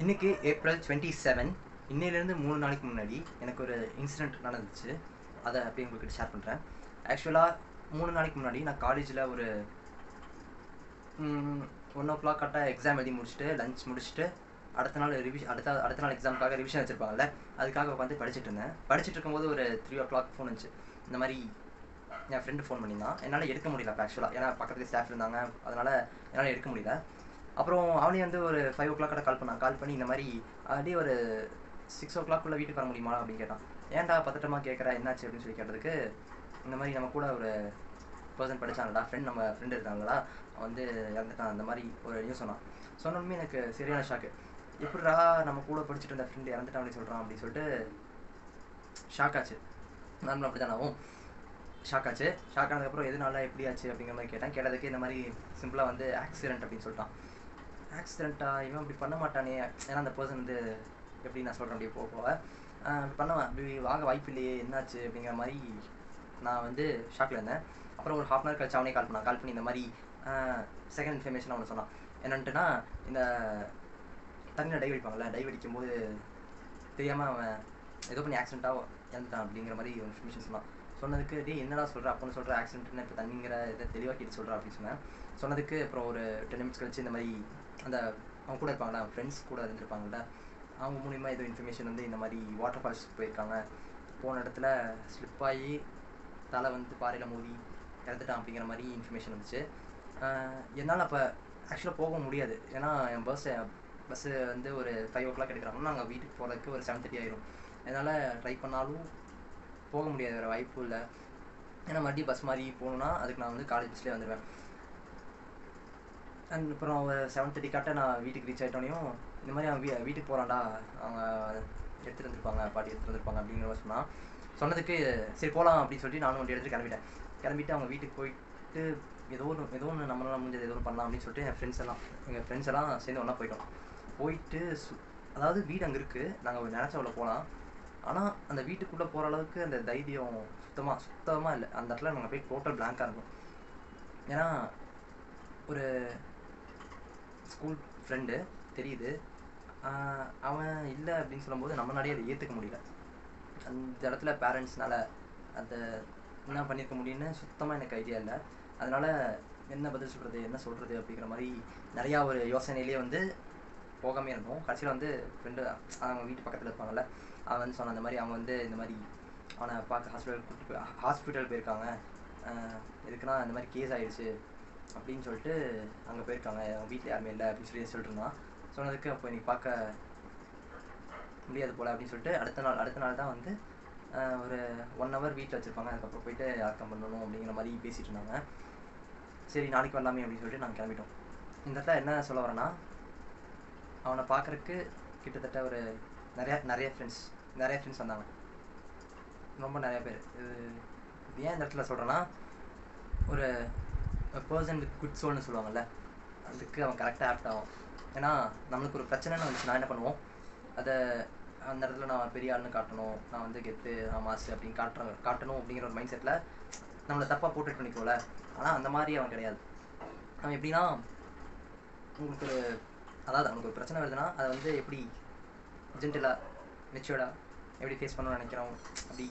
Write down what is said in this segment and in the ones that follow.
இன்னைக்கு ஏப்ரல் 27. இன்னையிலேருந்து 3 நாளைக்கு முன்னாடி எனக்கு ஒரு இன்சிடெண்ட் நடந்துச்சு. அதை அப்படியே உங்கள்கிட்ட ஷேர் பண்ணுறேன். ஆக்சுவலாக 3 நாளைக்கு முன்னாடி நான் காலேஜில் ஒரு 1 o'clock கரெக்டாக எக்ஸாம் எழுதி முடிச்சுட்டு லஞ்ச் முடிச்சுட்டு அடுத்த நாள் அடுத்த நாள் எக்ஸாமுக்காக ரிவிஷன் வச்சுருப்பாங்கல்ல, அதுக்காக உட்காந்து படிச்சுட்டு இருந்தேன். படிச்சுட்டு இருக்கும்போது ஒரு 3 o'clock ஃபோன் வந்துச்சு. இந்த மாதிரி என் ஃப்ரெண்டு ஃபோன் பண்ணியிருந்தான். என்னால் எடுக்க முடியல அப்போ ஆக்சுவலாக, ஏன்னா பக்கத்துலேயே ஸ்டாஃப் இருந்தாங்க, அதனால் என்னால் எடுக்க முடியல. அப்புறம் அவனே வந்து ஒரு 5 o'clock கால் பண்ணி இந்த மாதிரி அப்படியே ஒரு 6 o'clock வீட்டுக்கு வர முடியுமா அப்படின்னு கேட்டான். ஏன்டா பதட்டமாக கேட்குற, என்னாச்சு அப்படின்னு சொல்லி கேட்டதுக்கு, இந்த மாதிரி நம்ம கூட ஒரு பர்சன் படித்தாங்கடா, நம்ம ஃப்ரெண்டு இருக்காங்களா, அவன் வந்து இறந்துட்டான், அந்த மாதிரி ஒரு நியூஸ் சொன்னான். சொன்னோமே எனக்கு சரியான ஷாக்கு. எப்படிடா நம்ம கூட படிச்சுட்டு இருந்த ஃப்ரெண்டு இறந்துட்டான் அப்படின்னு சொல்கிறான் அப்படின்னு சொல்லிட்டு ஷாக் ஆச்சு. நார்மலாக அப்படி தான் ஆகும். ஷாக் ஆனதுக்கப்புறம் எதனால எப்படி ஆச்சு அப்படிங்கிற மாதிரி கேட்டதுக்கு இந்த மாதிரி சிம்பிளாக வந்து ஆக்சிடென்ட் அப்படின்னு சொல்லிட்டான். ஆக்சிடெண்ட்டா, இவன் அப்படி பண்ண மாட்டானே, ஏன்னா அந்த பர்சன் வந்து எப்படி நான் சொல்கிறேன் அப்படியே போக பண்ணுவேன், அப்படி வாங்க வாய்ப்பு இல்லையே, என்னாச்சு அப்படிங்கிற மாதிரி நான் வந்து ஷாக்கில் இருந்தேன். அப்புறம் ஒரு 1/2 hour கழிச்சு அவனே கால் பண்ணி இந்த மாதிரி செகண்ட் இன்ஃபர்மேஷன் அவனை சொன்னான். என்னன்ட்டுனா, இந்த தண்ணியில் டைவ் அடிக்கும்போது தெரியாமல் அவன் ஏதோ பண்ணி ஆக்சிடெண்ட்டாக இறந்துட்டான் அப்படிங்கிற மாதிரி ஒரு இன்ஃபர்மேஷன் சொன்னான். சொன்னதுக்கு என்னடா சொல்கிற, அப்போன்னு சொல்கிற ஆக்சிடென்ட்னு இப்போ தண்ணிங்கிற இதை தெளிவாக கேட்டு சொல்கிறா அப்படின்னு சொன்னேன். சொன்னதுக்கு அப்புறம் ஒரு 10 minutes கழிச்சு இந்த மாதிரி அந்த அவங்க கூட இருப்பாங்களா, அவங்க ஃப்ரெண்ட்ஸ் கூட இருந்துருப்பாங்கள்ல, அவங்க மூலிமா ஏதோ இன்ஃபர்மேஷன் வந்து இந்த மாதிரி வாட்டர் ஃபால்ஸ் போயிருக்காங்க, போன இடத்துல ஸ்லிப் ஆகி தலை வந்து பாறையில் மோதி இறந்துட்டான் அப்படிங்கிற மாதிரி இன்ஃபர்மேஷன் வந்துச்சு. என்னால் அப்போ ஆக்சுவலாக போக முடியாது, ஏன்னா என் பஸ்ஸு வந்து ஒரு 5 o'clock எடுக்கிறாங்கன்னா நாங்கள் வீட்டுக்கு போகிறதுக்கு ஒரு 7:30 ஆயிரும். என்னால் ட்ரை பண்ணாலும் போக முடியாது, வேறு வாய்ப்பும் இல்லை. ஏன்னா மறுபடியும் பஸ் மாதிரி போகணுன்னா அதுக்கு நான் வந்து காலேஜ் பஸ்லேயே வந்துடுவேன். அண்ட் அப்புறம் ஒரு 7:30 நான் வீட்டுக்கு ரீச் ஆகிட்டோனையும் இந்த மாதிரி அவன் வீட்டுக்கு போகிறான்டா, அவங்க எடுத்துகிட்டு வந்துருப்பாங்க, பாட்டி எடுத்துகிட்டு வந்துருப்பாங்க அப்படிங்கிற மாதிரி சொன்னான். சொன்னதுக்கு சரி போகலாம் அப்படின்னு சொல்லிட்டு நானும் வண்டி எடுத்துகிட்டு கிளம்பிட்டு அவங்க வீட்டுக்கு போயிட்டு ஏதோ ஒன்று நம்மளால முடிஞ்சது ஏதோ ஒன்று பண்ணலாம் அப்படின்னு சொல்லிட்டு எங்கள் ஃப்ரெண்ட்ஸ் எல்லாம் சேர்ந்து ஒன்றா போயிட்டு அதாவது வீடு அங்கே இருக்குது, நாங்கள் நினச்ச அவ்வளோ போகலாம். ஆனால் அந்த வீட்டுக்குள்ளே போகிற அளவுக்கு அந்த தைரியம் சுத்தமாக இல்லை. அந்த இடத்துல நாங்கள் போய் டோட்டல் பிளாங்காக இருந்தோம். ஏன்னா ஒரு ஸ்கூல் ஃப்ரெண்டு தெரியுது, அவன் இல்லை அப்படின்னு சொல்லும்போது நம்மளாலேயே அதை ஏற்றுக்க முடியல. அந்த இடத்துல பேரண்ட்ஸ்னால அதை என்ன பண்ணியிருக்க முடியும்னு சுத்தமாக எனக்கு ஐடியா இல்லை. அதனால் என்ன பதில் சொல்கிறது அப்படிங்கிற மாதிரி நிறையா ஒரு யோசனையிலேயே வந்து போகாமே இருந்தோம். கடைசியில் வந்து ஃப்ரெண்டு அவங்க வீட்டு பக்கத்தில் இருப்பாங்கள்ல, அவன் வந்து சொன்னான் இந்த மாதிரி அவங்க வந்து இந்த மாதிரி அவனை பார்க்க ஹாஸ்பிட்டல் போயிருக்காங்க, எதுக்குன்னா இந்த மாதிரி கேஸ் ஆகிடுச்சு அப்படின்னு சொல்லிட்டு அங்கே போயிருக்காங்க, அவங்க வீட்டில் யாருமே இல்லை அப்படின்னு சொல்லிட்டு இருந்தான். சொன்னதுக்கு அப்போ இன்னைக்கு பார்க்க முடியாது போல் அப்படின்னு சொல்லிட்டு அடுத்த நாள் தான் வந்து ஒரு 1 hour வீட்டில் வச்சுருப்பாங்க, அதுக்கப்புறம் போயிட்டு யாருக்கம் பண்ணணும் அப்படிங்கிற மாதிரி பேசிகிட்டு இருந்தாங்க. சரி நாளைக்கு வரலாமே அப்படின்னு சொல்லிட்டு நாங்கள் கிளம்பிட்டோம். இந்த இடத்துல என்ன சொல்ல வரேன்னா, அவனை பார்க்குறக்கு கிட்டத்தட்ட ஒரு நிறைய ஃப்ரெண்ட்ஸ் வந்தாங்க, ரொம்ப நிறைய பேர். இது ஏன் இந்த இடத்துல சொல்கிறேன்னா, ஒரு பர்சன் வித் குட் சோல்னு சொல்லுவாங்கள்ல, அதுக்கு அவன் கரெக்டாக ஆப்ட் ஆகும். ஏன்னா நம்மளுக்கு ஒரு பிரச்சனைன்னு வந்துச்சு, நான் என்ன பண்ணுவோம், அதை அந்த இடத்துல நான் பெரிய ஆள்னு காட்டணும், நான் வந்து கெத்து, நான் மாசு அப்படின்னு காட்டணும் அப்படிங்கிற ஒரு மைண்ட் செட்டில் நம்மளை தப்பாக போர்ட்ரேட் பண்ணிக்கோல. ஆனால் அந்த மாதிரி அவன் கிடையாது. அவன் எப்படின்னா, அவனுக்கு ஒரு பிரச்சனை வருதுன்னா அதை வந்து எப்படி ஜென்டிலாக மெச்சூர்டாக எப்படி ஃபேஸ் பண்ணணும்னு நினைக்கிறோம், அப்படி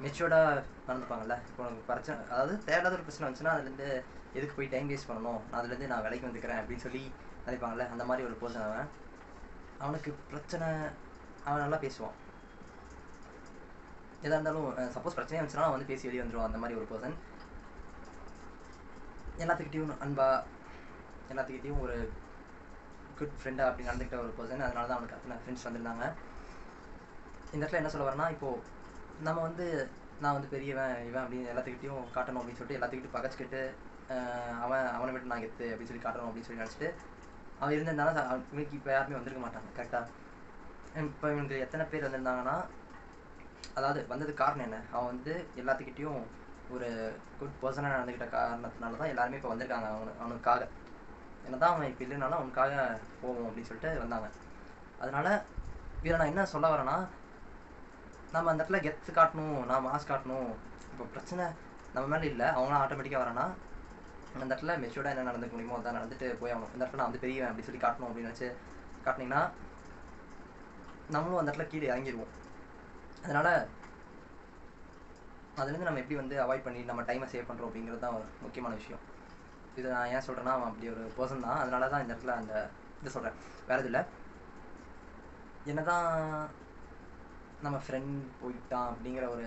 மெச்சூர்டாக நடந்துப்பாங்கள்ல. இப்போ உனக்கு பிரச்சனை, அதாவது தேவையில்லாத ஒரு பிரச்சனை வந்துச்சுன்னா அதுலேருந்து எதுக்கு போய் டைம் வேஸ்ட் பண்ணணும், அதுலேருந்து நான் விலைக்கு வந்துக்கிறேன் அப்படின்னு சொல்லி நினைப்பாங்கள்ல, அந்த மாதிரி ஒரு பர்சன் அவனுக்கு பிரச்சனை, அவன் நல்லா பேசுவான். எதாக இருந்தாலும் சப்போஸ் பிரச்சனையாக இருந்துச்சுன்னா அவன் வந்து பேசி வெளியே வந்துடுவான். அந்த மாதிரி ஒரு பர்சன், எல்லாத்துக்கிட்டையும் அன்பாக, எல்லாத்துக்கிட்டையும் ஒரு குட் ஃப்ரெண்டாக அப்படி நடந்துக்கிட்ட ஒரு பர்சன். அதனால தான் அவனுக்கு அத்தனை ஃப்ரெண்ட்ஸ் வந்திருந்தாங்க. இந்த இடத்துல என்ன சொல்ல வரேன்னா, இப்போது நம்ம வந்து நான் வந்து பெரியவன் இவன் அப்படின்னு எல்லாத்துக்கிட்டையும் காட்டணும் அப்படின்னு சொல்லிட்டு எல்லாத்துக்கிட்டையும் பகச்சிக்கிட்டு அவனை விட்டு நான் கெத்து அப்படின்னு சொல்லி காட்டணும் அப்படின்னு சொல்லி நினச்சிட்டு அவன் இருந்திருந்தாலும் இவனுக்கு இப்போ யாருமே வந்திருக்க மாட்டாங்க. கரெக்டாக இப்போ இவனுக்கு எத்தனை பேர் வந்திருந்தாங்கன்னா, அதாவது வந்ததுக்கு காரணம் என்ன, அவன் வந்து எல்லாத்துக்கிட்டையும் ஒரு குட் பர்சனாக நடந்துக்கிட்ட காரணத்தினால தான் எல்லாருமே இப்போ வந்திருக்காங்க. அவனுக்காக என்ன தான் அவன் இப்போ இல்லைனாலும் அவனுக்காக போவோம் அப்படின்னு சொல்லிட்டு வந்தாங்க. அதனால் இதில் நான் என்ன சொல்ல வரேன்னா, நம்ம அந்த இடத்துல கெத்து காட்டணும், நான் மாஸ் காட்டணும், இப்போ பிரச்சனை நம்ம மேலே இல்லை, அவங்களாம் ஆட்டோமேட்டிக்காக வரேன்னா அந்த இடத்துல மெச்சூர்டாக என்ன நடந்துக்க முடியுமோ அதான் நடந்துட்டு போய் அவன் இந்த இடத்துல நான் வந்து பெரியவன் அப்படி சொல்லி காட்டணும் அப்படின்னு நினச்சி காட்டினீங்கன்னா நம்மளும் அந்த இடத்துல கீழே இறங்கிடுவோம். அதனால் அதுலேருந்து நம்ம எப்படி வந்து அவாய்ட் பண்ணி நம்ம டைமை சேவ் பண்ணுறோம் அப்படிங்கிறது தான் ஒரு முக்கியமான விஷயம். இதை நான் ஏன் சொல்கிறேன்னா, அவன் அப்படி ஒரு பர்சன் தான். அதனால தான் இந்த இடத்துல அந்த இது சொல்கிறேன், வேறு எதுவும் இல்லை. என்ன தான் நம்ம ஃப்ரெண்ட் போயிட்டான் அப்படிங்கிற ஒரு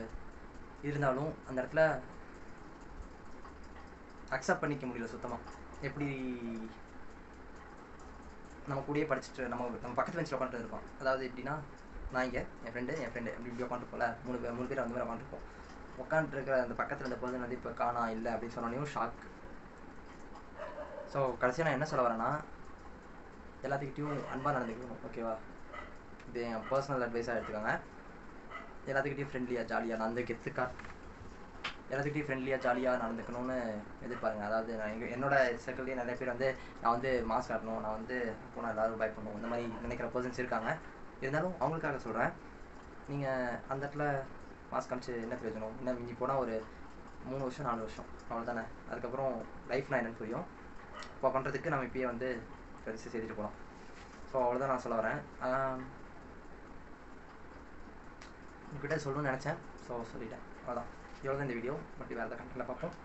இருந்தாலும் அந்த இடத்துல அக்செப்ட் பண்ணிக்க முடியல சுத்தமாக. எப்படி நம்ம கூடயே படிச்சுட்டு நம்ம பக்கத்து பெஞ்சில் உட்காந்துட்டு இருக்கோம். அதாவது எப்படின்னா, நான் இங்கே என் ஃப்ரெண்டு இப்படி உட்காந்துருப்போம்ல, மூணு பேர் அந்த மாதிரி உட்காந்துருப்போம். உட்காந்துருக்கிற அந்த பக்கத்தில் இந்த பர்சன் வந்து இப்போ காணா இல்லை அப்படின்னு சொன்னோடனையும் ஷாக். ஸோ கடைசியாக நான் என்ன சொல்ல வரேன்னா, எல்லாத்துக்கிட்டையும் அன்பாக நடந்துக்கணும், ஓகேவா? இது என் பர்சனல் அட்வைஸாக எடுத்துக்கோங்க. எல்லாத்துக்கிட்டையும் ஃப்ரெண்ட்லியாக ஜாலியாக எல்லாத்துக்கிட்டையும் ஃப்ரெண்ட்லியாக ஜாலியாக நடந்துக்கணும்னு எதிர்பாருங்க. அதாவது நான் என்னோட சர்க்கிள்லேயே நிறைய பேர் வந்து நான் வந்து மாஸ்க் காட்டணும், நான் வந்து போனால் எல்லோரும் பை பண்ணணும், இந்த மாதிரி நினைக்கிற பர்சன்ஸ் இருக்காங்க. இருந்தாலும் அவங்களுக்காக சொல்கிறேன், நீங்கள் அந்த இடத்துல மாஸ்க் காமிச்சு என்ன பிரயோஜனம்? இன்னும் மிஞ்சி போனால் ஒரு 3 வருஷம் 4 வருஷம் அவ்வளோதானே. அதுக்கப்புறம் லைஃப்னா என்னென்னு புரியும். இப்போ பண்ணுறதுக்கு நம்ம இப்பயே வந்து ஃப்ரெண்ட்ஸை சேர்த்துட்டு போகலாம். ஸோ அவ்வளோதான் நான் சொல்ல வரேன். உங்ககிட்ட சொல்லணும்னு நினச்சேன், ஸோ சொல்லிட்டேன். அவ்வளோதான், எவ்வளோ இந்த வீடியோ. பட் வேறு எதாவது கண்டென்ட்டில் பார்ப்போம்.